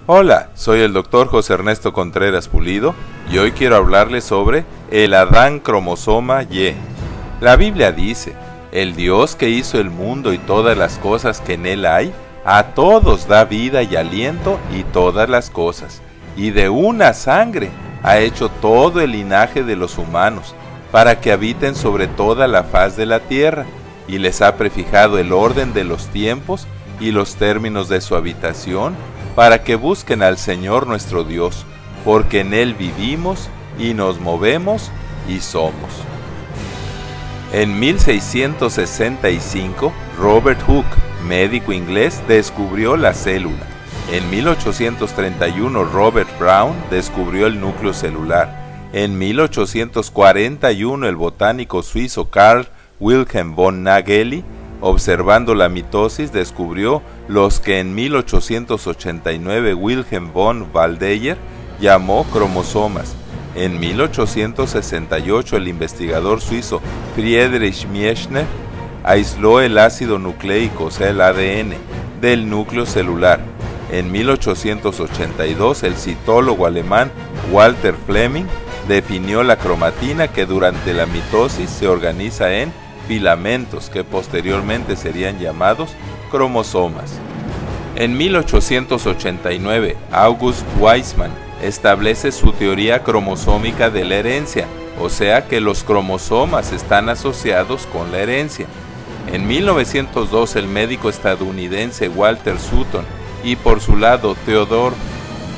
Hola, soy el Dr. José Ernesto Contreras Pulido y hoy quiero hablarles sobre el Adán cromosoma Y. La Biblia dice, el Dios que hizo el mundo y todas las cosas que en él hay, a todos da vida y aliento y todas las cosas, y de una sangre ha hecho todo el linaje de los humanos, para que habiten sobre toda la faz de la tierra, y les ha prefijado el orden de los tiempos y los términos de su habitación, para que busquen al Señor nuestro Dios, porque en Él vivimos y nos movemos y somos. En 1665, Robert Hooke, médico inglés, descubrió la célula. En 1831, Robert Brown descubrió el núcleo celular. En 1841, el botánico suizo Carl Wilhelm von Nageli, observando la mitosis, descubrió los que en 1889 Wilhelm von Waldeyer llamó cromosomas. En 1868 el investigador suizo Friedrich Miesner aisló el ácido nucleico, o sea el ADN, del núcleo celular. En 1882 el citólogo alemán Walter Flemming definió la cromatina, que durante la mitosis se organiza en filamentos que posteriormente serían llamados cromosomas. En 1889, August Weismann establece su teoría cromosómica de la herencia, o sea que los cromosomas están asociados con la herencia. En 1902, el médico estadounidense Walter Sutton y por su lado Theodor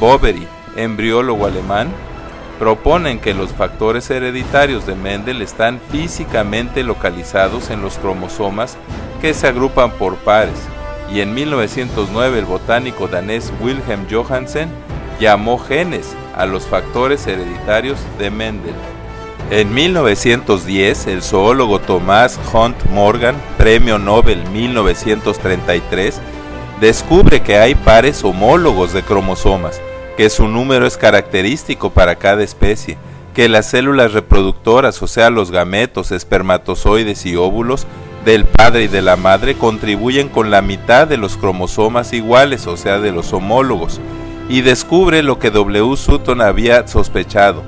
Boveri, embriólogo alemán, proponen que los factores hereditarios de Mendel están físicamente localizados en los cromosomas que se agrupan por pares, y en 1909 el botánico danés Wilhelm Johannsen llamó genes a los factores hereditarios de Mendel. En 1910 el zoólogo Thomas Hunt Morgan, premio Nobel 1933, descubre que hay pares homólogos de cromosomas, que su número es característico para cada especie, que las células reproductoras, o sea los gametos, espermatozoides y óvulos del padre y de la madre contribuyen con la mitad de los cromosomas iguales, o sea de los homólogos, y descubre lo que W. Sutton había sospechado,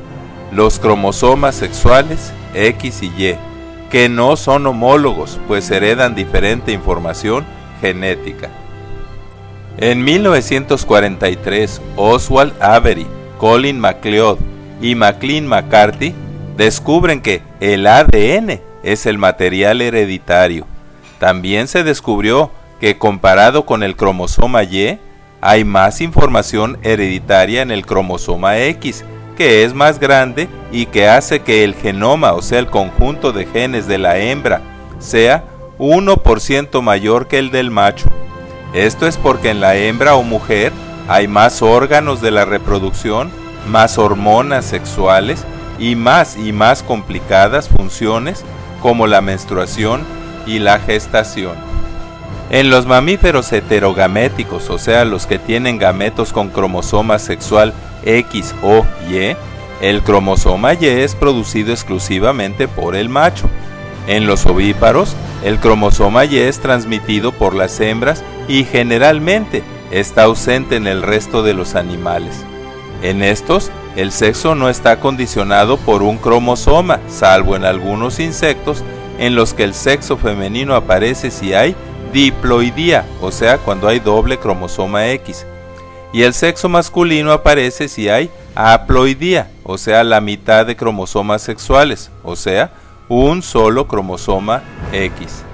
los cromosomas sexuales X y Y, que no son homólogos, pues heredan diferente información genética. En 1943, Oswald Avery, Colin MacLeod y Maclean McCarthy descubren que el ADN es el material hereditario. También se descubrió que comparado con el cromosoma Y, hay más información hereditaria en el cromosoma X, que es más grande y que hace que el genoma, o sea el conjunto de genes de la hembra, sea 1% mayor que el del macho. Esto es porque en la hembra o mujer hay más órganos de la reproducción, más hormonas sexuales y más complicadas funciones como la menstruación y la gestación. En los mamíferos heterogaméticos, o sea los que tienen gametos con cromosoma sexual X o Y, el cromosoma Y es producido exclusivamente por el macho. En los ovíparos, el cromosoma Y es transmitido por las hembras y generalmente está ausente en el resto de los animales. En estos, el sexo no está condicionado por un cromosoma, salvo en algunos insectos en los que el sexo femenino aparece si hay diploidía, o sea cuando hay doble cromosoma X, y el sexo masculino aparece si hay haploidía, o sea la mitad de cromosomas sexuales, o sea un solo cromosoma X.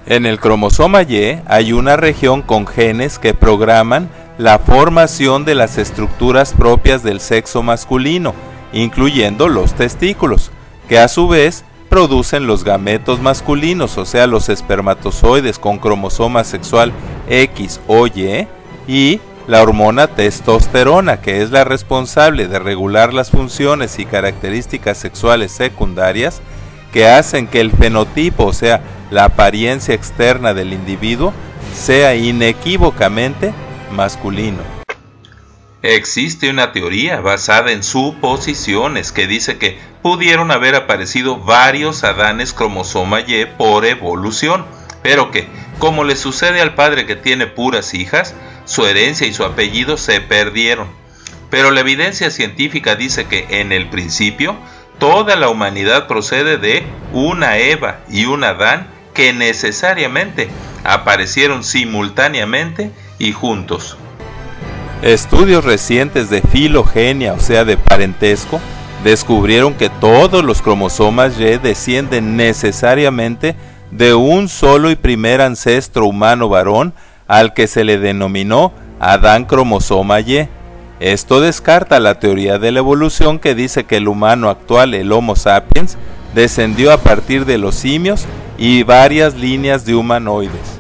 En el cromosoma Y hay una región con genes que programan la formación de las estructuras propias del sexo masculino, incluyendo los testículos, que a su vez producen los gametos masculinos, o sea los espermatozoides con cromosoma sexual X o y la hormona testosterona, que es la responsable de regular las funciones y características sexuales secundarias que hacen que el fenotipo, o sea, la apariencia externa del individuo, sea inequívocamente masculino. Existe una teoría basada en suposiciones que dice que pudieron haber aparecido varios Adanes cromosoma Y por evolución, pero que Como le sucede al padre que tiene puras hijas, su herencia y su apellido se perdieron. Pero la evidencia científica dice que en el principio toda la humanidad procede de una Eva y un Adán que necesariamente aparecieron simultáneamente y juntos. Estudios recientes de filogenia, o sea de parentesco, descubrieron que todos los cromosomas Y descienden necesariamente de un solo y primer ancestro humano varón al que se le denominó Adán cromosoma Y. Esto descarta la teoría de la evolución que dice que el humano actual, el Homo sapiens, descendió a partir de los simios y varias líneas de humanoides.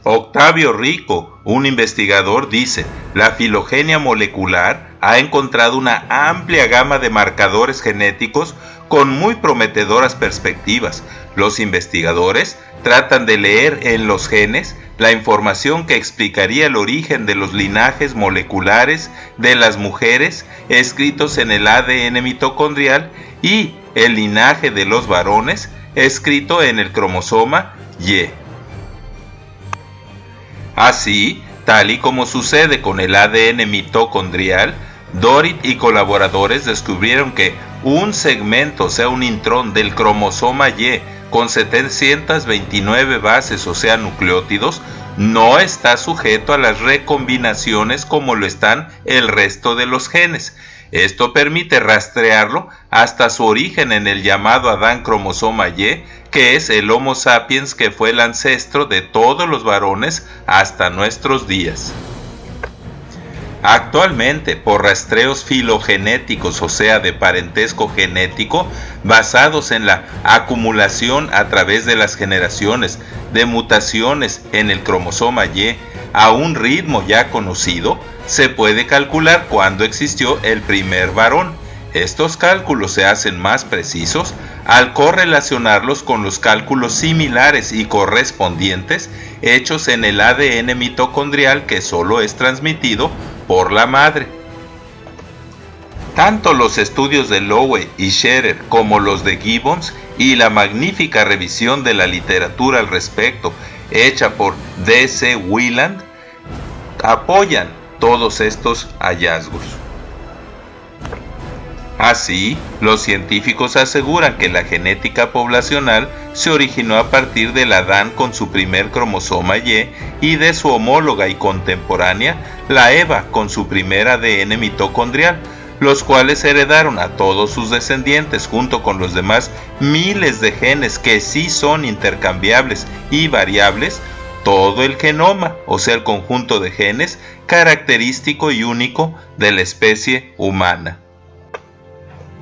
Octavio Rico, un investigador, dice: la filogenia molecular ha encontrado una amplia gama de marcadores genéticos con muy prometedoras perspectivas. Los investigadores tratan de leer en los genes la información que explicaría el origen de los linajes moleculares de las mujeres escritos en el ADN mitocondrial y el linaje de los varones escrito en el cromosoma Y. Así, tal y como sucede con el ADN mitocondrial, Dorit y colaboradores descubrieron que un segmento, o sea un intrón del cromosoma Y con 729 bases, o sea nucleótidos, no está sujeto a las recombinaciones como lo están el resto de los genes. Esto permite rastrearlo hasta su origen en el llamado Adán cromosoma Y, que es el Homo sapiens que fue el ancestro de todos los varones hasta nuestros días. Actualmente, por rastreos filogenéticos, o sea de parentesco genético, basados en la acumulación a través de las generaciones de mutaciones en el cromosoma Y a un ritmo ya conocido, se puede calcular cuándo existió el primer varón. Estos cálculos se hacen más precisos al correlacionarlos con los cálculos similares y correspondientes hechos en el ADN mitocondrial que solo es transmitido por la madre. Tanto los estudios de Lowe y Scherer como los de Gibbons y la magnífica revisión de la literatura al respecto hecha por D.C. Wieland apoyan todos estos hallazgos. Así, los científicos aseguran que la genética poblacional se originó a partir del Adán con su primer cromosoma y de su homóloga y contemporánea, la Eva, con su primer ADN mitocondrial, los cuales heredaron a todos sus descendientes junto con los demás miles de genes que sí son intercambiables y variables, todo el genoma, o sea el conjunto de genes característico y único de la especie humana.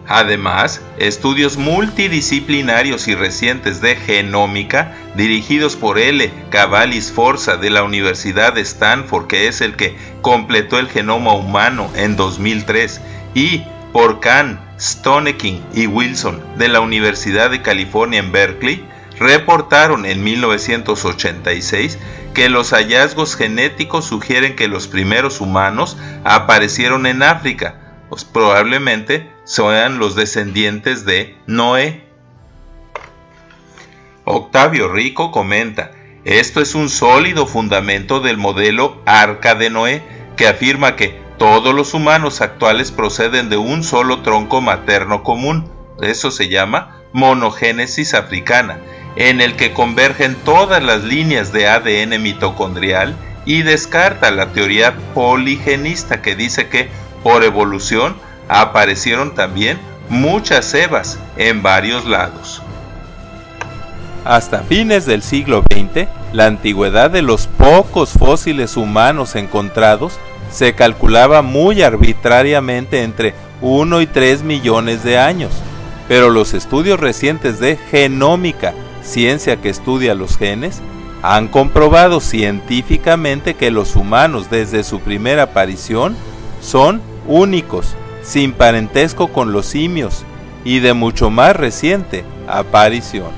Además, estudios multidisciplinarios y recientes de genómica, dirigidos por L. Cavalli-Sforza de la Universidad de Stanford, que es el que completó el genoma humano en 2003, y por Kahn, Stoneking y Wilson de la Universidad de California en Berkeley, reportaron en 1986 que los hallazgos genéticos sugieren que los primeros humanos aparecieron en África, pues probablemente sean los descendientes de Noé. Octavio Rico comenta: esto es un sólido fundamento del modelo Arca de Noé, que afirma que todos los humanos actuales proceden de un solo tronco materno común. Eso se llama monogénesis africana, en el que convergen todas las líneas de ADN mitocondrial, y descarta la teoría poligenista que dice que por evolución aparecieron también muchas Evas en varios lados. Hasta fines del siglo XX, la antigüedad de los pocos fósiles humanos encontrados se calculaba muy arbitrariamente entre 1 y 3 millones de años, pero los estudios recientes de genómica, ciencia que estudia los genes, han comprobado científicamente que los humanos desde su primera aparición son únicos, sin parentesco con los simios y de mucho más reciente aparición.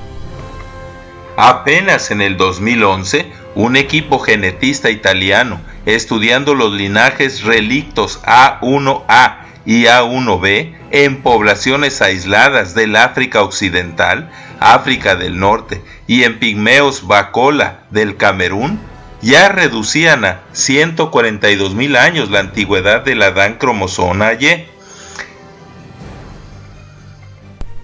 Apenas en el 2011, un equipo genetista italiano, estudiando los linajes relictos A1A y A1B en poblaciones aisladas del África Occidental, África del Norte y en Pigmeos Bacola del Camerún, ya reducían a 142.000 años la antigüedad del Adán cromosoma Y.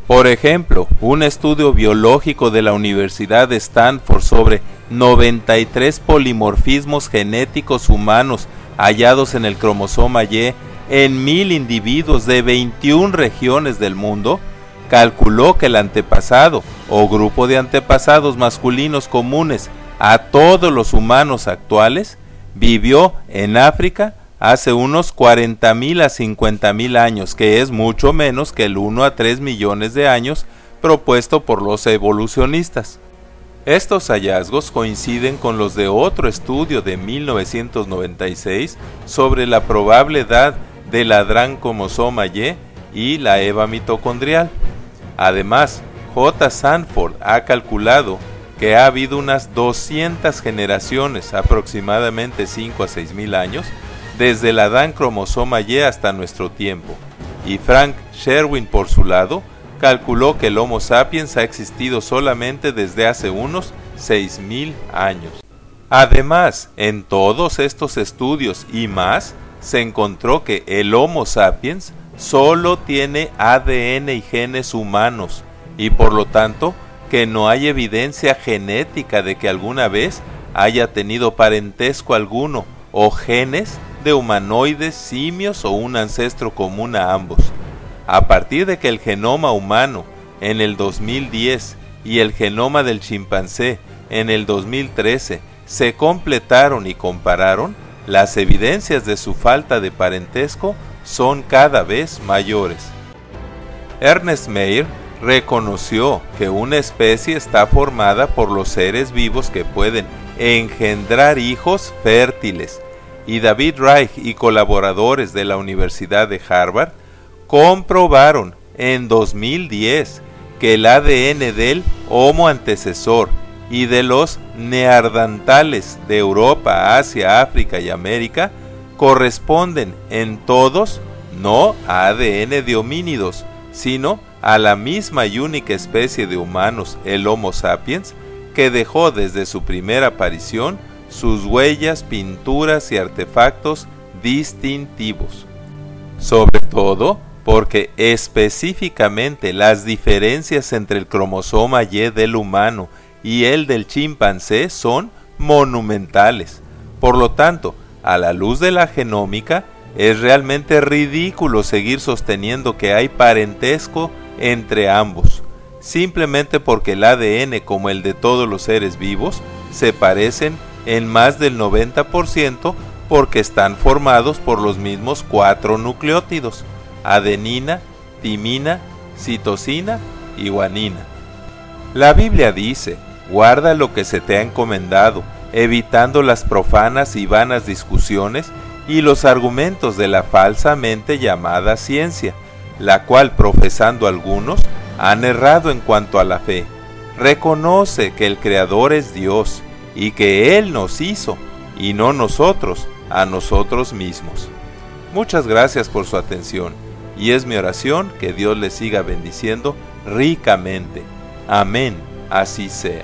Por ejemplo, un estudio biológico de la Universidad de Stanford sobre 93 polimorfismos genéticos humanos hallados en el cromosoma Y en 1000 individuos de 21 regiones del mundo, calculó que el antepasado o grupo de antepasados masculinos comunes a todos los humanos actuales vivió en África hace unos 40.000 a 50.000 años, que es mucho menos que el 1 a 3 millones de años propuesto por los evolucionistas. Estos hallazgos coinciden con los de otro estudio de 1996 sobre la probable edad del Adán cromosoma y la EVA mitocondrial. Además, J. Sanford ha calculado que ha habido unas 200 generaciones, aproximadamente 5 a 6.000 años, desde el Adán cromosoma Y hasta nuestro tiempo, y Frank Sherwin, por su lado, calculó que el Homo sapiens ha existido solamente desde hace unos 6.000 años. Además, en todos estos estudios y más, se encontró que el Homo sapiens solo tiene ADN y genes humanos, y por lo tanto, que no hay evidencia genética de que alguna vez haya tenido parentesco alguno o genes de humanoides, simios o un ancestro común a ambos. A partir de que el genoma humano en el 2010 y el genoma del chimpancé en el 2013 se completaron y compararon, las evidencias de su falta de parentesco son cada vez mayores. Ernest Mayr reconoció que una especie está formada por los seres vivos que pueden engendrar hijos fértiles, y David Reich y colaboradores de la Universidad de Harvard comprobaron en 2010 que el ADN del Homo antecesor y de los neandertales de Europa, Asia, África y América corresponden en todos no a ADN de homínidos, sino a la misma y única especie de humanos, el Homo sapiens, que dejó desde su primera aparición sus huellas, pinturas y artefactos distintivos. Sobre todo porque específicamente las diferencias entre el cromosoma Y del humano y el del chimpancé son monumentales. Por lo tanto, a la luz de la genómica, es realmente ridículo seguir sosteniendo que hay parentesco entre ambos, simplemente porque el ADN, como el de todos los seres vivos, se parecen en más del 90% porque están formados por los mismos 4 nucleótidos: adenina, timina, citosina y guanina. La Biblia dice: guarda lo que se te ha encomendado, evitando las profanas y vanas discusiones y los argumentos de la falsamente llamada ciencia, la cual, profesando algunos, han errado en cuanto a la fe. Reconoce que el Creador es Dios y que Él nos hizo, y no nosotros a nosotros mismos. Muchas gracias por su atención, y es mi oración que Dios les siga bendiciendo ricamente. Amén, así sea.